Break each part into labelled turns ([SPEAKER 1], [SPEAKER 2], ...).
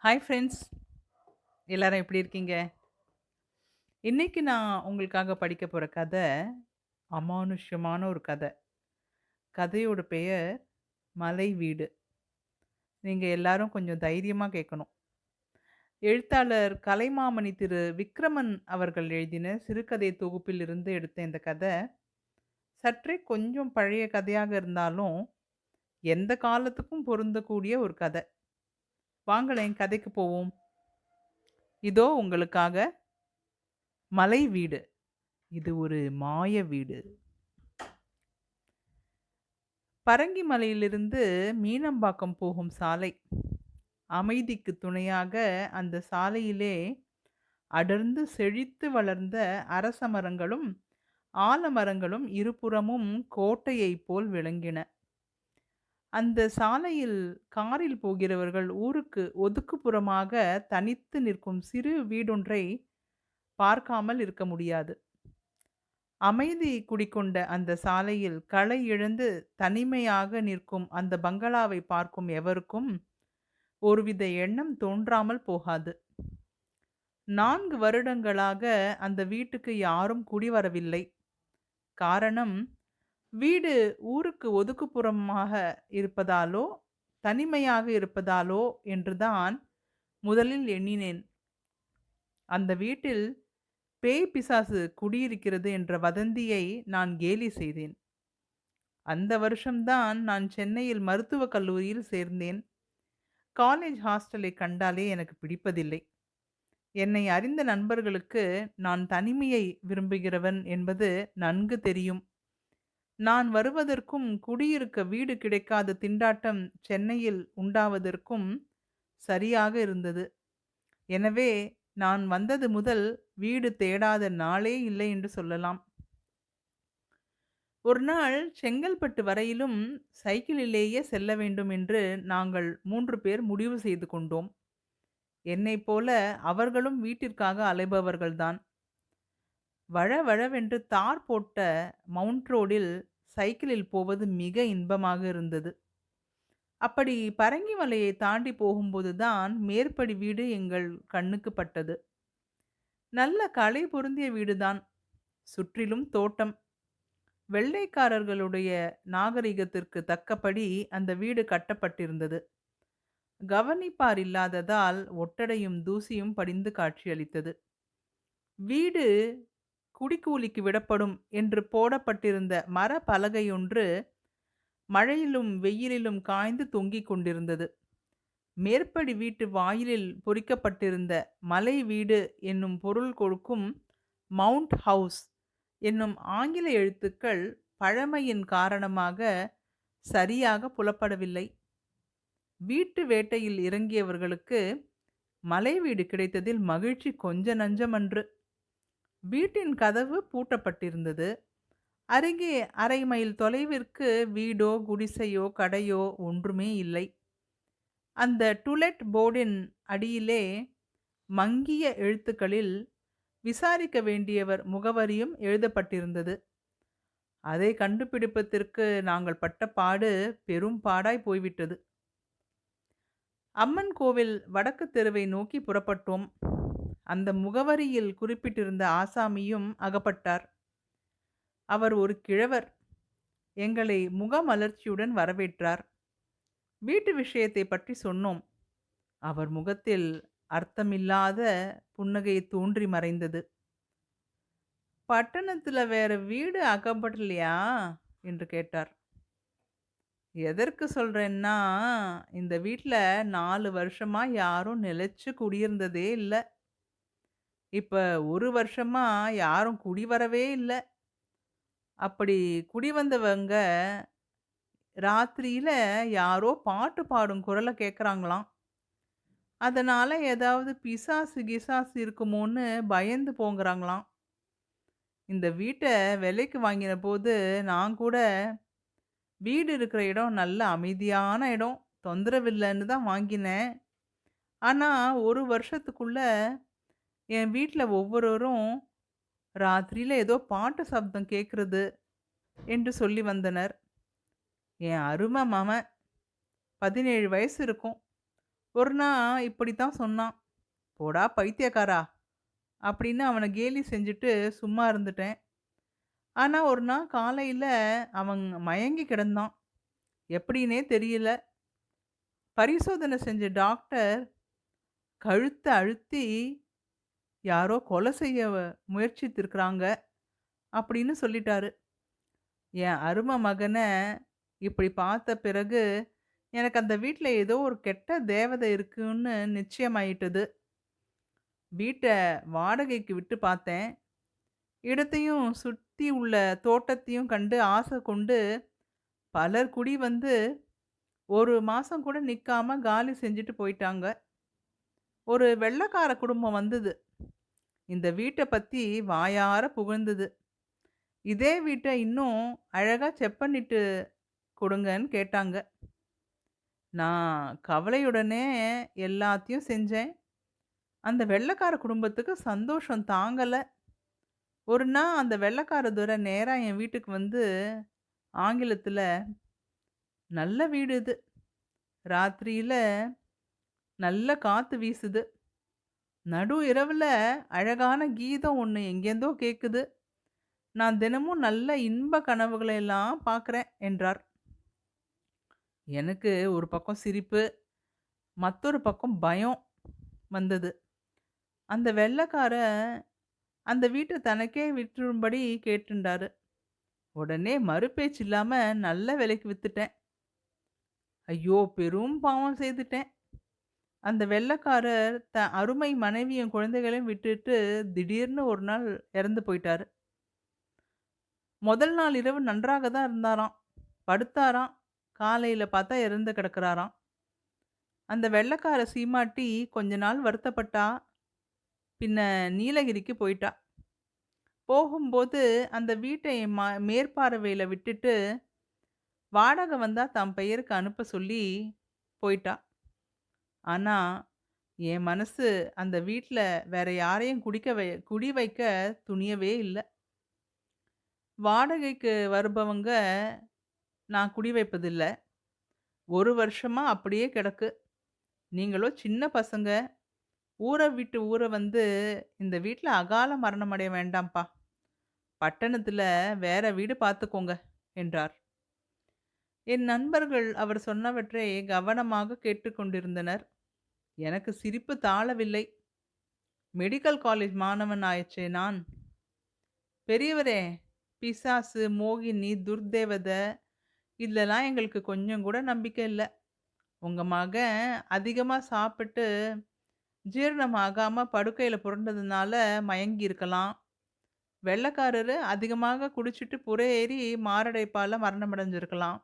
[SPEAKER 1] Hi friends, எல்லாரும் எப்படி இருக்கீங்க? இன்னைக்கு நான் உங்களுக்காக படிக்க போற கதை, அமானுஷ்யமான ஒரு கதை. கதையோட பெயர் மலை வீடு. நீங்க எல்லாரும் கொஞ்சம் தைரியமா கேட்கணும். எழுத்தாளர் கலைமாமணி திரு விக்ரமன் அவர்கள் எழுதின சிறுகதை தொகுப்பிலிருந்து எடுத்த இந்த கதை, சற்றே கொஞ்சம் பழைய கதையாக இருந்தாலும், எந்த காலத்துக்கும் பொருந்தக்கூடிய ஒரு கதை. வாங்களேன் கதைக்கு போவோம். இதோ உங்களுக்காக மலை வீடு. இது ஒரு மாய வீடு. பரங்கிமலையிலிருந்து மீனம்பாக்கம் போகும் சாலை. அமைதிக்கு துணையாக அந்த சாலையிலே அடர்ந்து செழித்து வளர்ந்த அரச மரங்களும் ஆலமரங்களும் இருபுறமும் கோட்டையைப் போல் விளங்கின. அந்த சாலையில் காரில் போகிறவர்கள் ஊருக்கு ஒதுக்குப்புறமாக தனித்து நிற்கும் சிறு வீடொன்றை பார்க்காமல் இருக்க முடியாது. அமைதி குடிகொண்ட அந்த சாலையில் களை இழந்து தனிமையாக நிற்கும் அந்த பங்களாவை பார்க்கும் எவருக்கும் ஒருவித எண்ணம் தோன்றாமல் போகாது. 4 வருடங்களாக அந்த வீட்டுக்கு யாரும் குடிவரவில்லை. காரணம், வீடு ஊருக்கு ஒதுக்குப்புறமாக இருப்பதாலோ தனிமையாக இருப்பதாலோ என்றுதான் முதலில் எண்ணினேன். அந்த வீட்டில் பேய் பிசாசு குடியிருக்கிறது என்ற வதந்தியை நான் கேலி செய்தேன். அந்த வருஷம்தான் நான் சென்னையில் மருத்துவக் கல்லூரியில் சேர்ந்தேன். காலேஜ் ஹாஸ்டலை கண்டாலே எனக்கு பிடிப்பதில்லை. என்னை அறிந்த நண்பர்களுக்கு நான் தனிமையை விரும்புகிறவன் என்பது நன்கு தெரியும். நான் வருவதற்கும் குடியிருக்க வீடு கிடைக்காத திண்டாட்டம் சென்னையில் உண்டாவதற்கும் சரியாக இருந்தது. எனவே நான் வந்தது முதல் வீடு தேடாத நாளே இல்லை என்று சொல்லலாம். ஒரு நாள் செங்கல்பட்டு வரையிலும் சைக்கிளிலேயே செல்ல வேண்டும் என்று நாங்கள் 3 பேர் முடிவு செய்து கொண்டோம். என்னைப் போல அவர்களும் வீட்டிற்காக அலைபவர்கள்தான். வழவழவென்று தார் போட்ட மவுண்ட் ரோடில் சைக்கிளில் போவது மிக இன்பமாக இருந்தது. அப்படி பரங்கிமலையை தாண்டி போகும்போது தான் மேற்படி வீடு எங்கள் கண்ணுக்கு பட்டது. நல்ல களை பொருந்திய வீடுதான். சுற்றிலும் தோட்டம். வெள்ளைக்காரர்களுடைய நாகரிகத்திற்கு தக்கபடி அந்த வீடு கட்டப்பட்டிருந்தது. கவனிப்பார் இல்லாததால் ஒட்டடையும் தூசியும் படிந்து காட்சியளித்தது. வீடு குடிக்கூலிக்கு விடப்படும் என்று போடப்பட்டிருந்த மர பலகையொன்று மழையிலும் வெயிலிலும் காய்ந்து தொங்கிக் கொண்டிருந்தது. மேற்படி வீட்டு வாயிலில் பொறிக்கப்பட்டிருந்த மலை வீடு என்னும் பொருள் கொடுக்கும் மவுண்ட் ஹவுஸ் என்னும் ஆங்கில எழுத்துக்கள் பழமையின் காரணமாக சரியாக புலப்படவில்லை. வீட்டு வேட்டையில் இறங்கியவர்களுக்கு மலை வீடு கிடைத்ததில் மகிழ்ச்சி கொஞ்ச நஞ்சமன்று. வீட்டின் கதவு பூட்டப்பட்டிருந்தது. அருகே அரை மைல் தொலைவிற்கு வீடோ குடிசையோ கடையோ ஒன்றுமே இல்லை. அந்த டுலெட் போர்டின் அடியிலே மங்கிய எழுத்துக்களில் விசாரிக்க வேண்டியவர் முகவரியும் எழுதப்பட்டிருந்தது. அதை கண்டுபிடிப்பதற்கு நாங்கள் பட்ட பாடு பெரும் பாடாய் போய்விட்டது. அம்மன் கோவில் வடக்கு தெருவை நோக்கி புறப்பட்டோம். அந்த முகவரியில் குறிப்பிட்டிருந்த ஆசாமியும் அகப்பட்டார். அவர் ஒரு கிழவர். எங்களை முகமலர்ச்சியுடன் வரவேற்றார். வீட்டு விஷயத்தை பற்றி சொன்னோம். அவர் முகத்தில் அர்த்தமில்லாத புன்னகை தோன்றி மறைந்தது. பட்டணத்துல வேற வீடு அகப்படலையா என்று கேட்டார். எதற்கு சொல்றேன்னா, இந்த வீட்ல 4 வருஷமா யாரும் நிலைச்சு குடியிருந்ததே இல்ல. இப்ப 1 வருஷமா யாரும் குடி வரவே இல்ல. அப்படி குடி வந்தவங்க ராத்திரியில யாரோ பாட்டு பாடும் குரல கேட்கறாங்களாம். அதனால ஏதாவது பிசாசு கிசாசு இருக்குமோன்னு பயந்து போங்கறாங்களாம். இந்த வீட்ட விலைக்கு வாங்கின போது நான் கூட வீடு இருக்கிற இடம் நல்ல அமைதியான இடம், தொந்தரவில்லன்னு தான் வாங்கினேன். ஆனா 1 வருஷத்துக்குள்ள என் வீட்ல ஒவ்வொருவரும் ராத்திரியில ஏதோ பாட்டு சப்தம் கேட்கிறது என்று சொல்லி வந்தனர். என் அரும மவன் 17 வயசு இருக்கும். ஒரு நாள் இப்படித்தான் சொன்னான். "போடா பைத்தியக்காரா!" அப்படின்னு அவன கேலி செஞ்சுட்டு சும்மா இருந்துட்டேன். ஆனா ஒரு நாள் காலையில அவன் மயங்கி கிடந்தான். எப்படின்னே தெரியல. பரிசோதனை செஞ்ச டாக்டர் கழுத்த அழுத்தி யாரோ கொலை செய்ய முயற்சித்திருக்கிறாங்க அப்படின்னு சொல்லிட்டாரு. என் அரும மகன இப்படி பார்த்த பிறகு, எனக்கு அந்த வீட்ல ஏதோ ஒரு கெட்ட தேவதை இருக்குன்னு நிச்சயமாயிட்டது. வீட்ட வாடகைக்கு விட்டு பார்த்தேன். இடத்தையும் சுத்தி உள்ள தோட்டத்தையும் கண்டு ஆசை கொண்டு பலர் குடி வந்து 1 மாசம் கூட நிக்காம காலி செஞ்சுட்டு போயிட்டாங்க. ஒரு வெள்ளைக்கார குடும்பம் வந்தது. இந்த வீட்ட பத்தி வாயார புகழ்ந்தது. இதே வீட்ட இன்னும் அழகா செப்பனிட்டு குடுங்கன்னு கேட்டாங்க. நான் கவலையுடனே எல்லாத்தையும் செஞ்சேன். அந்த வெள்ளைக்கார குடும்பத்துக்கு சந்தோஷம் தாங்கல. ஒரு நாள் அந்த வெள்ளைக்கார துரை நேரா என் வீட்டுக்கு வந்து ஆங்கிலத்துல, "நல்ல வீடு இது. ராத்திரியில நல்ல காத்து வீசுது. நடு இரவுல அழகான கீதம் ஒண்ணு எங்கேருந்தோ கேட்குது. நான் தினமும் நல்ல இன்ப கனவுகளை எல்லாம் பார்க்குறேன்" என்றார். எனக்கு ஒரு பக்கம் சிரிப்பு, மத்தொரு பக்கம் பயம் வந்தது. அந்த வெள்ளைக்காரன் அந்த வீட்ட தனக்கே விற்றும்படி கேட்டுண்டாரு. உடனே மறுபேச்சு இல்லாம நல்ல விலைக்கு வித்துட்டேன். ஐயோ! பெரும் பாவம் செய்துட்டேன். அந்த வெள்ளைக்காரர் அருமை மனைவியும் குழந்தைகளையும் விட்டுட்டு திடீர்னு ஒரு நாள் இறந்து போயிட்டாரு. முதல் நாள் இரவு நன்றாக தான் இருந்தாராம். படுத்தாராம். காலையில பார்த்தா இறந்து கிடக்குறாராம். அந்த வெள்ளைக்கார சீமாட்டி கொஞ்ச நாள் வருத்தப்பட்டா. பின்ன நீலகிரிக்கு போயிட்டா. போகும்போது அந்த வீட்டை மேற்பார்வையில விட்டுட்டு, வாடகை வந்தா தன் பெயருக்கு அனுப்ப சொல்லி போயிட்டா. ஆனா, என் மனசு அந்த வீட்ல வேற யாரையும் குடி வைக்க துணியவே இல்ல. வாடகைக்கு வருபவங்க நான் குடி வைப்பதில்ல. 1 வருஷமா அப்படியே கிடக்கு. நீங்களோ சின்ன பசங்க. ஊர விட்டு ஊர வந்து இந்த வீட்ல அகால மரணம் அடைய வேண்டாம்ப்பா. பட்டணத்துல வேற வீடு பார்த்துக்கோங்க என்றார். என் நண்பர்கள் அவர் சொன்னவற்றை கவனமாக கேட்டுக்கொண்டிருந்தனர். எனக்கு சிரிப்பு தாளவில்லை. மெடிக்கல் காலேஜ் மாணவன் ஆயிற்றே நான். பெரியவரே, பிசாசு, மோகினி, துர்தேவதை இதுலலாம் எங்களுக்கு கொஞ்சம் கூட நம்பிக்கை இல்ல. உங்க மகன் அதிகமா சாப்பிட்டு ஜீரணம் ஆகாம படுக்கையில புரண்டதுனால மயங்கி இருக்கலாம். வெள்ளைக்காரரு அதிகமாக குடிச்சிட்டு புரையேறி மாரடைப்பால மரணமடைஞ்சிருக்கலாம்.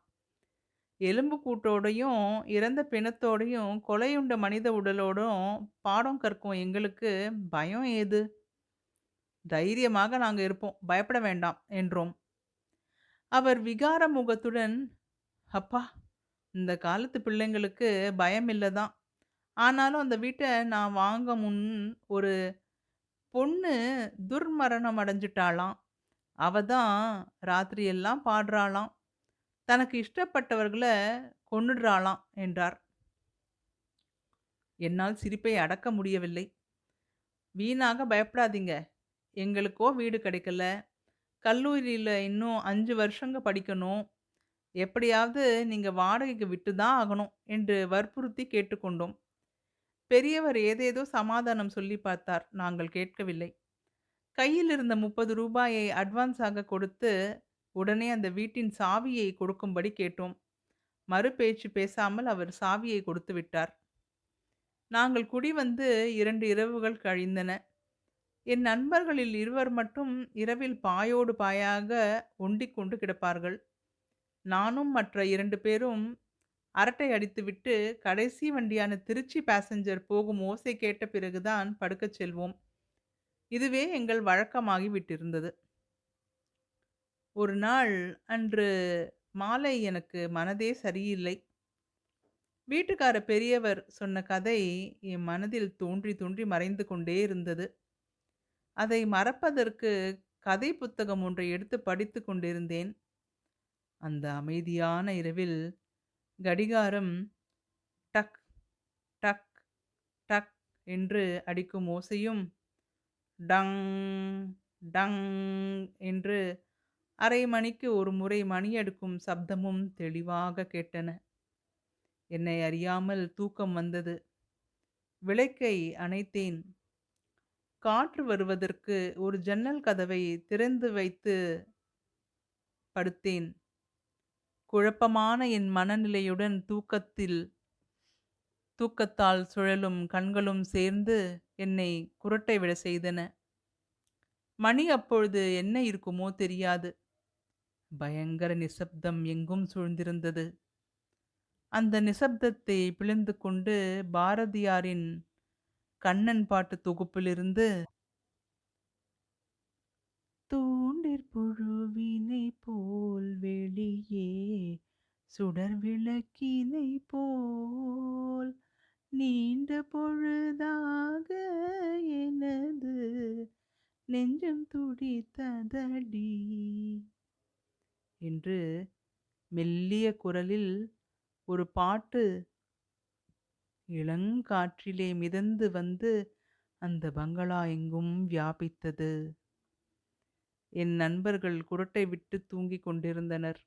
[SPEAKER 1] எலும்பு கூட்டோடையும், இறந்த பிணத்தோடையும், கொலையுண்ட மனித உடலோடும் பாடம் கற்கும் எங்களுக்கு பயம் ஏது? தைரியமாக நாங்க இருப்போம். பயப்பட வேண்டாம் என்றோம். அவர் விகார முகத்துடன், "அப்பா! இந்த காலத்து பிள்ளைங்களுக்கு பயம் இல்ல தான். ஆனாலும் அந்த வீட்ட நான் வாங்க முன் ஒரு பொண்ணு துர்மரணம் அடைஞ்சுட்டாளாம். அவ தான் ராத்திரி எல்லாம் பாடுறாளாம். தனக்கு இஷ்டப்பட்டவர்கள கொன்னுடுறாளாம்" என்றார். என்னால் சிரிப்பை அடக்க முடியவில்லை. "வீணாக பயப்படாதீங்க. எங்களுக்கோ வீடு கிடைக்கல. கல்லூரியில இன்னும் 5 வருஷங்க படிக்கணும். எப்படியாவது நீங்க வாடகைக்கு விட்டு தான் ஆகணும்" என்று வற்புறுத்தி கேட்டுக்கொண்டோம். பெரியவர் ஏதேதோ சமாதானம் சொல்லி பார்த்தார். நாங்கள் கேட்கவில்லை. கையில் இருந்த ரூ. 30 அட்வான்ஸாக கொடுத்து, உடனே அந்த வீட்டின் சாவியை கொடுக்கும்படி கேட்டோம். மறுபேச்சு பேசாமல் அவர் சாவியை கொடுத்து விட்டார். நாங்கள் குடி வந்து 2 இரவுகள் கழிந்தன. என் நண்பர்களில் இருவர் மட்டும் இரவில் பாயோடு பாயாக ஒண்டிக்கொண்டு கிடப்பார்கள். நானும் மற்ற 2 பேரும் அரட்டை அடித்துவிட்டு, கடைசி வண்டியான திருச்சி பாசஞ்சர் போகும் ஓசை கேட்ட பிறகுதான் படுக்கச் செல்வோம். இதுவே எங்கள் வழக்கமாகி விட்டிருந்தது. ஒரு நாள் அன்று மாலை எனக்கு மனதே சரியில்லை. வீட்டுக்கார பெரியவர் சொன்ன கதை என் மனதில் தோன்றி தோன்றி மறைந்து கொண்டே இருந்தது. அதை மறப்பதற்கு கதை புத்தகம் ஒன்றை எடுத்து படித்துக் கொண்டிருந்தேன். அந்த அமைதியான இரவில் கடிகாரம் டக் டக் என்று அடிக்கும் ஓசையும், டங், டங் என்று அரை மணிக்கு ஒரு முறை மணி அடிக்கும் சப்தமும் தெளிவாக கேட்டன. என்னை அறியாமல் தூக்கம் வந்தது. விளக்கை அணைத்தேன். காற்று வருவதற்கு ஒரு ஜன்னல் கதவை திறந்து வைத்து படுத்தேன். குழப்பமான என் மனநிலையுடன் தூக்கத்தால் சுழலும் கண்களும் சேர்ந்து என்னை குறட்டை விட செய்தன. மணி அப்பொழுது என்ன இருக்குமோ தெரியாது. பயங்கர நிசப்தம் எங்கும் சூழ்ந்திருந்தது. அந்த நிசப்தத்தை பிளந்து கொண்டு பாரதியாரின் கண்ணன் பாட்டு தொகுப்பிலிருந்து தூண்டிற் புழுவினை போல் வெளியே சுடர் விளக்கினை போல் நீண்ட பொழுதாக எனது நெஞ்சம் துடித்ததடி என்று மெல்லிய குரலில் ஒரு பாட்டு இளங்காற்றிலே மிதந்து வந்து அந்த பங்களா எங்கும் வியாபித்தது. என் நண்பர்கள் குறட்டை விட்டு தூங்கிக் கொண்டிருந்தனர்.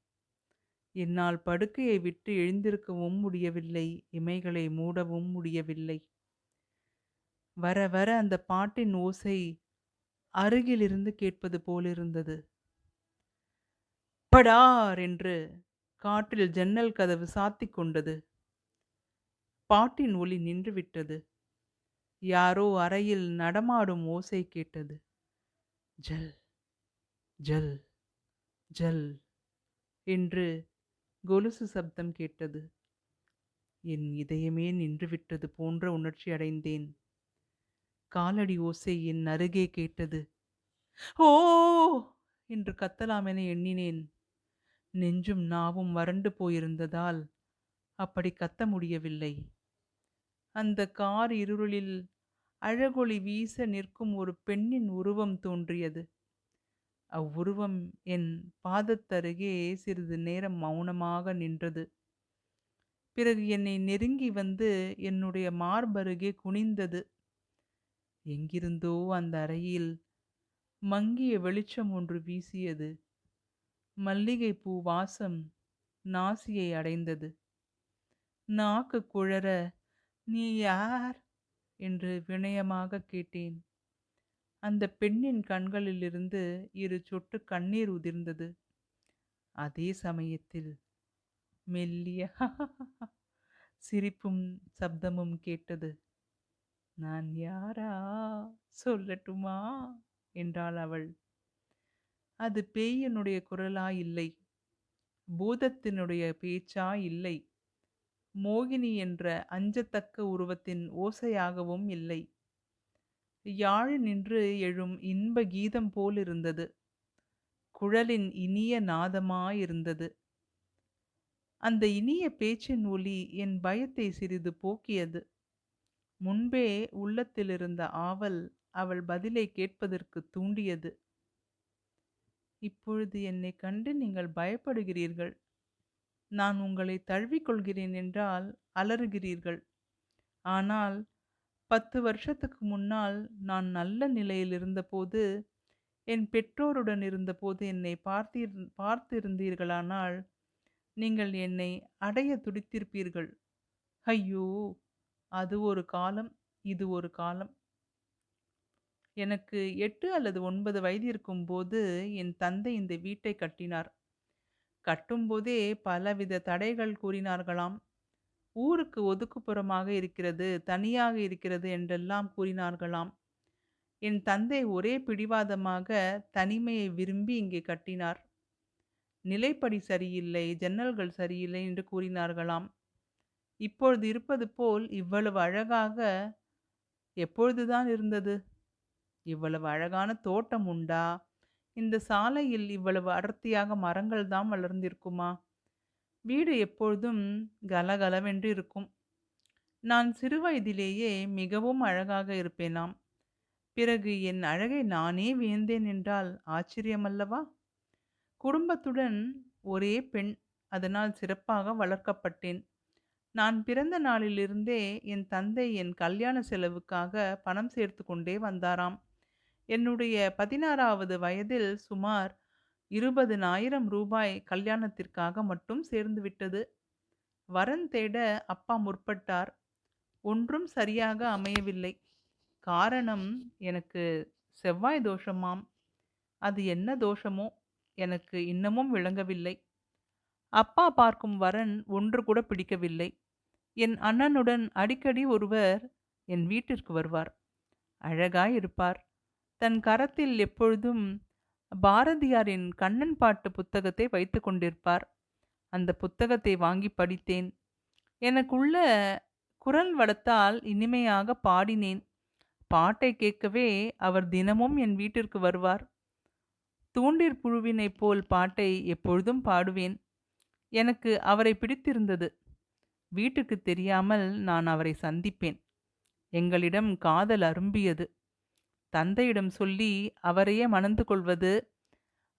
[SPEAKER 1] என்னால் படுக்கையை விட்டு எழுந்திருக்கவும் முடியவில்லை. இமைகளை மூடவும் முடியவில்லை. வர வர அந்த பாட்டின் ஓசை அருகிலிருந்து கேட்பது போலிருந்தது. படார் என்று காற்றில் ஜன்னல் கதவு சாத்திக் கொண்டது. பாட்டின் ஒலி நின்றுவிட்டது. யாரோ அறையில் நடமாடும் ஓசை கேட்டது. ஜல் ஜல் ஜல் என்று கொலுசு சப்தம் கேட்டது. என் இதயமே நின்றுவிட்டது போன்ற உணர்ச்சி அடைந்தேன். காலடி ஓசை என் அருகே கேட்டது. ஓ என்று கத்தலாம் என எண்ணினேன். நெஞ்சும் நாவும் வறண்டு போயிருந்ததால் அப்படி கத்த முடியவில்லை. அந்த கார் இருளில் அழகொளி வீச நிற்கும் ஒரு பெண்ணின் உருவம் தோன்றியது. அவ்வுருவம் என் பாதத்தருகே சிறிது நேரம் மௌனமாக நின்றது. பிறகு என்னை நெருங்கி வந்து என்னுடைய மார்பருகே குனிந்தது. எங்கிருந்தோ அந்த அறையில் மங்கிய வெளிச்சம் ஒன்று வீசியது. மல்லிகைப்பூ வாசம் நாசியை அடைந்தது. நாக்கு குழற, நீ யார் என்று வினயமாக கேட்டேன். அந்த பெண்ணின் கண்களிலிருந்து 2 சொட்டு கண்ணீர் உதிர்ந்தது. அதே சமயத்தில் மெல்லிய சிரிப்பும் சப்தமும் கேட்டது. நான் யாரா சொல்லட்டுமா என்றாள் அவள். அது பேயினுடைய குரலா இல்லை, பூதத்தினுடைய பேச்சா இல்லை, மோகினி என்ற அஞ்சத்தக்க உருவத்தின் ஓசையாகவும் இல்லை. யாழ் நின்று எழும் இன்ப கீதம் போலிருந்தது. குழலின் இனிய நாதமாயிருந்தது. அந்த இனிய பேச்சின் ஒலி என் பயத்தை சிறிது போக்கியது. முன்பே உள்ளத்திலிருந்த ஆவல் அவள் பதிலை கேட்பதற்கு தூண்டியது. இப்பொழுது என்னை கண்டு நீங்கள் பயப்படுகிறீர்கள். நான் உங்களை தழுவிக்கொள்கிறேன் என்றால் அலறுகிறீர்கள். ஆனால் 10 வருஷத்துக்கு முன்னால் நான் நல்ல நிலையில் இருந்தபோது, என் பெற்றோருடன் இருந்தபோது என்னை பார்த்திருந்தீர்களானால் நீங்கள் என்னை அடைய துடித்திருப்பீர்கள். ஐயோ, அது ஒரு காலம், இது ஒரு காலம். எனக்கு 8 அல்லது 9 வயது இருக்கும்போது என் தந்தை இந்த வீட்டை கட்டினார். கட்டும்போதே பலவித தடைகள் கூறினார்களாம். ஊருக்கு ஒதுக்குப்புறமாக இருக்கிறது, தனியாக இருக்கிறது என்றெல்லாம் கூறினார்களாம். என் தந்தை ஒரே பிடிவாதமாக தனிமையை விரும்பி இங்கே கட்டினார். நிலைப்படி சரியில்லை, ஜன்னல்கள் சரியில்லை என்று கூறினார்களாம். இப்பொழுது இருப்பது போல் இவ்வளவு அழகாக எப்பொழுதுதான் இருந்தது? இவ்வளவு அழகான தோட்டம் உண்டா? இந்த சாலையில் இவ்வளவு அடர்த்தியாக மரங்கள் தான் வளர்ந்திருக்குமா? வீடு எப்பொழுதும் கலகலவென்று இருக்கும். நான் சிறுவயதிலேயே மிகவும் அழகாக இருப்பேனாம். பிறகு என் அழகை நானே வியந்தேன் என்றால் ஆச்சரியமல்லவா? குடும்பத்துடன் ஒரே பெண், அதனால் சிறப்பாக வளர்க்கப்பட்டேன். நான் பிறந்த நாளிலிருந்தே என் தந்தை என் கல்யாண செலவுக்காக பணம் சேர்த்து கொண்டே வந்தாராம். என்னுடைய 16வது வயதில் சுமார் 20,000 ரூபாய் கல்யாணத்திற்காக மட்டும் சேர்ந்து விட்டது. வரன் தேட அப்பா முற்பட்டார். ஒன்றும் சரியாக அமையவில்லை. காரணம், எனக்கு செவ்வாய் தோஷமாம். அது என்ன தோஷமோ எனக்கு இன்னமும் விளங்கவில்லை. அப்பா பார்க்கும் வரன் ஒன்று கூட பிடிக்கவில்லை. என் அண்ணனுடன் அடிக்கடி ஒருவர் என் வீட்டிற்கு வருவார். அழகாய் இருப்பார். தன் கரத்தில் எப்பொழுதும் பாரதியாரின் கண்ணன் பாட்டு புத்தகத்தை வைத்துக் கொண்டிருப்பார். அந்த புத்தகத்தை வாங்கி படித்தேன். எனக்குள்ள குரல் வளத்தால் இனிமையாக பாடினேன். பாட்டை கேட்கவே அவர் தினமும் என் வீட்டிற்கு வருவார். தூண்டிற் புழுவினைப் போல் பாட்டை எப்பொழுதும் பாடுவேன். எனக்கு அவரை பிடித்திருந்தது. வீட்டுக்கு தெரியாமல் நான் அவரை சந்திப்பேன். எங்களிடம் காதல் அரும்பியது. தந்தையிடம் சொல்லி அவரையே மணந்து கொள்வது,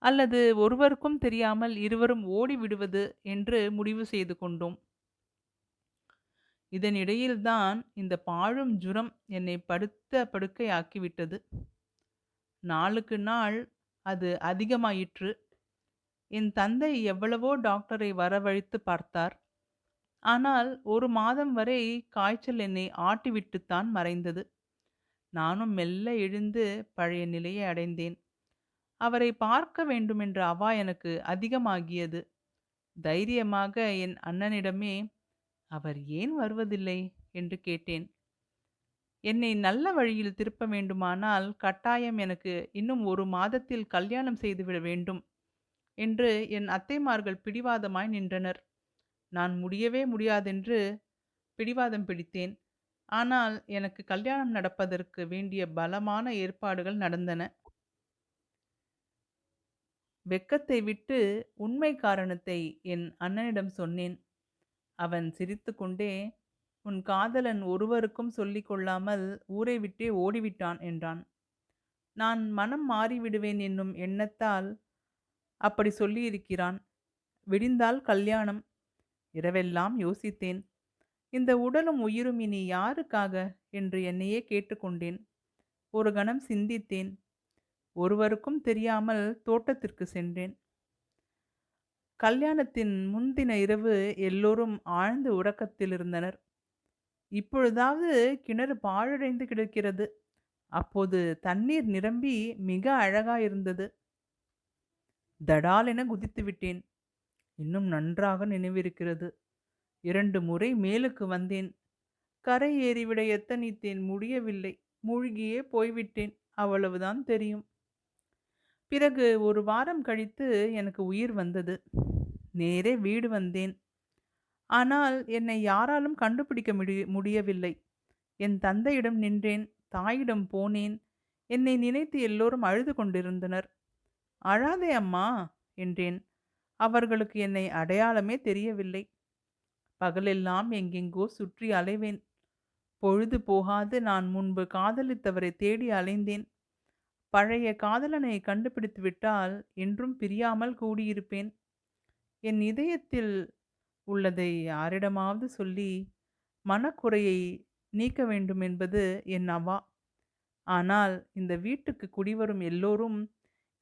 [SPEAKER 1] அல்லது ஒருவருக்கும் தெரியாமல் இருவரும் ஓடிவிடுவது என்று முடிவு செய்து கொண்டோம். இதனிடையில்தான் இந்த பாழும் ஜுரம் என்னை படுத்த படுக்கை ஆக்கிவிட்டது. நாளுக்கு நாள் அது அதிகமாயிற்று. என் தந்தை எவ்வளவோ டாக்டரை வரவழைத்து பார்த்தார். ஆனால் 1 மாதம் வரை காய்ச்சல் என்னை ஆட்டிவிட்டுத்தான் மறைந்தது. நானும் மெல்ல எழுந்து பழைய நிலையை அடைந்தேன். அவரை பார்க்க வேண்டுமென்ற அவா எனக்கு அதிகமாகியது. தைரியமாக என் அண்ணனிடமே, அவர் ஏன் வருவதில்லை என்று கேட்டேன். என்னை நல்ல வழியில் திருப்ப வேண்டுமானால் கட்டாயம் எனக்கு இன்னும் 1 மாதத்தில் கல்யாணம் செய்துவிட வேண்டும் என்று என் அத்தைமார்கள் பிடிவாதமாய் நின்றனர். நான் முடியவே முடியாதென்று பிடிவாதம் பிடித்தேன். ஆனால் எனக்கு கல்யாணம் நடப்பதற்கு வேண்டிய பலமான ஏற்பாடுகள் நடந்தன. வெட்கத்தை விட்டு உண்மை காரணத்தை என் அண்ணனிடம் சொன்னேன். அவன் சிரித்துக்கொண்டே, உன் காதலன் ஒருவருக்கும் சொல்லிக் கொள்ளாமல் ஊரை விட்டே ஓடிவிட்டான் என்றான். நான் மனம் மாறிவிடுவேன் என்னும் எண்ணத்தால் அப்படி சொல்லியிருக்கிறான். விடிந்தால் கல்யாணம். இரவெல்லாம் யோசித்தேன். இந்த உடலும் உயிரும் இனி யாருக்காக என்று என்னையே கேட்டுக்கொண்டேன். ஒரு கணம் சிந்தித்தேன். ஒருவருக்கும் தெரியாமல் தோட்டத்திற்கு சென்றேன். கல்யாணத்தின் முன்தின இரவு எல்லோரும் ஆழ்ந்த உறக்கத்தில் இருந்தனர். இப்பொழுதாவது கிணறு பாழடைந்து கிடக்கிறது. அப்போது தண்ணீர் நிரம்பி மிக அழகாயிருந்தது. தடாலென குதித்து விட்டேன். இன்னும் நன்றாக நினைவிருக்கிறது. 2 முறை மேலுக்கு வந்தேன். கரை ஏறிவிட எத்தனித்தேன், முடியவில்லை. மூழ்கியே போய்விட்டேன். அவ்வளவுதான் தெரியும். பிறகு 1 வாரம் கழித்து எனக்கு உயிர் வந்தது. நேரே வீடு வந்தேன். ஆனால் என்னை யாராலும் கண்டுபிடிக்க முடியவில்லை. என் தந்தையிடம் நின்றேன். தாயிடம் போனேன். என்னை நினைத்து எல்லோரும் அழுது கொண்டிருந்தனர். அழாதே அம்மா என்றேன். அவர்களுக்கு என்னை அடையாளமே தெரியவில்லை. பகலெல்லாம் எங்கெங்கோ சுற்றி அலைவேன். பொழுது போகாது நான் முன்பு காதலித்தவரை தேடி அலைந்தேன். பழைய காதலனை கண்டுபிடித்து விட்டால் என்றும் பிரியாமல் கூடியிருப்பேன். என் இதயத்தில் உள்ளதை யாரிடமாவது சொல்லி மனக்குறையை நீக்க வேண்டும் என்பது என் அவா. ஆனால் இந்த வீட்டுக்கு குடிவரும் எல்லோரும்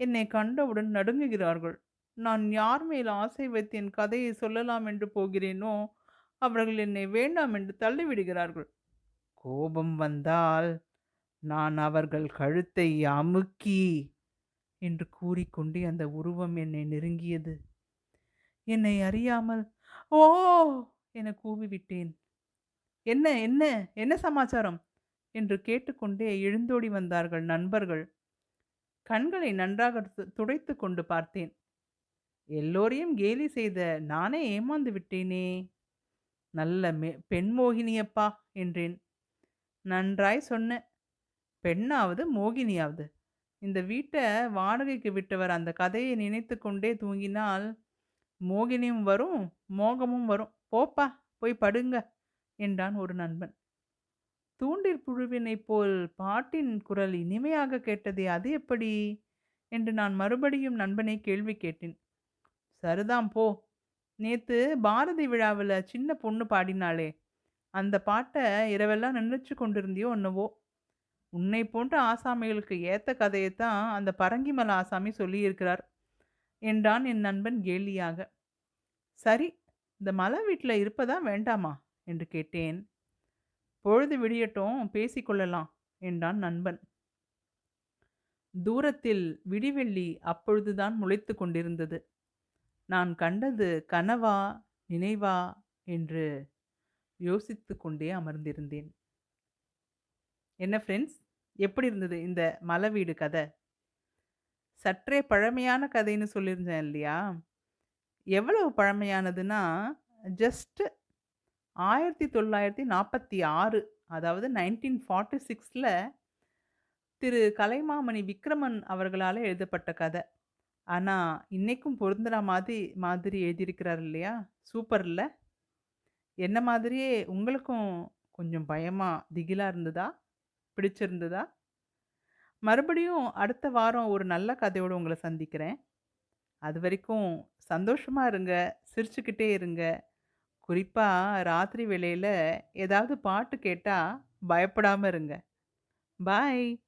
[SPEAKER 1] என்னை கண்டவுடன் நடுங்குகிறார்கள். நான் யார் மேல் ஆசை வைத்து என் கதையை சொல்லலாம் என்று போகிறேனோ அவர்கள் என்னை வேண்டாம் என்று தள்ளிவிடுகிறார்கள். கோபம் வந்தால் நான் அவர்கள் கழுத்தை அமுக்கி என்று கூறிக்கொண்டே அந்த உருவம் என்னை நெருங்கியது. என்னை அறியாமல் ஓ என கூவிவிட்டேன். என்ன என்ன என்ன சமாச்சாரம் என்று கேட்டுக்கொண்டே எழுந்தோடி வந்தார்கள் நண்பர்கள். கண்களை நன்றாக துடைத்து கொண்டு பார்த்தேன். எல்லோரையும் கேலி செய்த நானே ஏமாந்து விட்டேனே. நல்ல பெண் மோகினியப்பா என்றேன். நன்றாய் சொன்ன. பெண்ணாவது மோகினியாவது. இந்த வீட்டை வாடகைக்கு விட்டவர் அந்த கதையை நினைத்து கொண்டே தூங்கினால் மோகினியும் வரும், மோகமும் வரும். போப்பா, போய் படுங்க என்றான் ஒரு நண்பன். தூண்டிற் புழுவினைப் போல் பாட்டின் குரல் இனிமையாக கேட்டதே, அது எப்படி என்று நான் மறுபடியும் நண்பனை கேள்வி கேட்டேன். சரிதான் போ. நேத்து பாரதி விழாவுல சின்ன பொண்ணு பாடினாளே, அந்த பாட்ட இரவெல்லாம் நினைச்சு கொண்டிருந்தியோ என்னவோ? உன்னை போன்ற ஆசாமிகளுக்கு ஏத்த கதையத்தான் அந்த பரங்கிமல ஆசாமி சொல்லியிருக்கிறார், என்றான் என் நண்பன் கேலியாக. சரி, இந்த மலை வீட்ல இருப்பதா வேண்டாமா? என்று கேட்டேன். பொழுது விடியட்டும் பேசிக் கொள்ளலாம், என்றான் நண்பன். தூரத்தில் விடிவெள்ளி அப்பொழுதுதான் முளைத்துக் கொண்டிருந்தது. நான் கண்டது கனவா, நினைவா என்று யோசித்துக் கொண்டே அமர்ந்திருந்தேன். என்ன ஃப்ரெண்ட்ஸ், எப்படி இருந்தது இந்த மலை வீடு கதை? சற்றே பழமையான கதைன்னு சொல்லியிருந்தேன் இல்லையா? எவ்வளவு பழமையானதுன்னா, ஜஸ்ட் 1946, அதாவது 1946ல திரு கலைமாமணி விக்ரமன் அவர்களால எழுதப்பட்ட கதை. ஆனா, இன்னைக்கும் பொருந்துற மாதிரி எழுதியிருக்கிறார் இல்லையா? சூப்பர் இல்ல? என்ன மாதிரியே உங்களுக்கும் கொஞ்சம் பயமா, திகிலா இருந்ததா? பிடிச்சிருந்ததா? மறுபடியும் அடுத்த வாரம் ஒரு நல்ல கதையோட உங்கள சந்திக்கிறேன். அதுவரைக்கும் சந்தோஷமா இருங்க, சிரிச்சுக்கிட்டே இருங்க. குறிப்பா ராத்திரி வேளையில ஏதாவது பாட்டு கேட்டா பயப்படாம இருங்க. பாய்.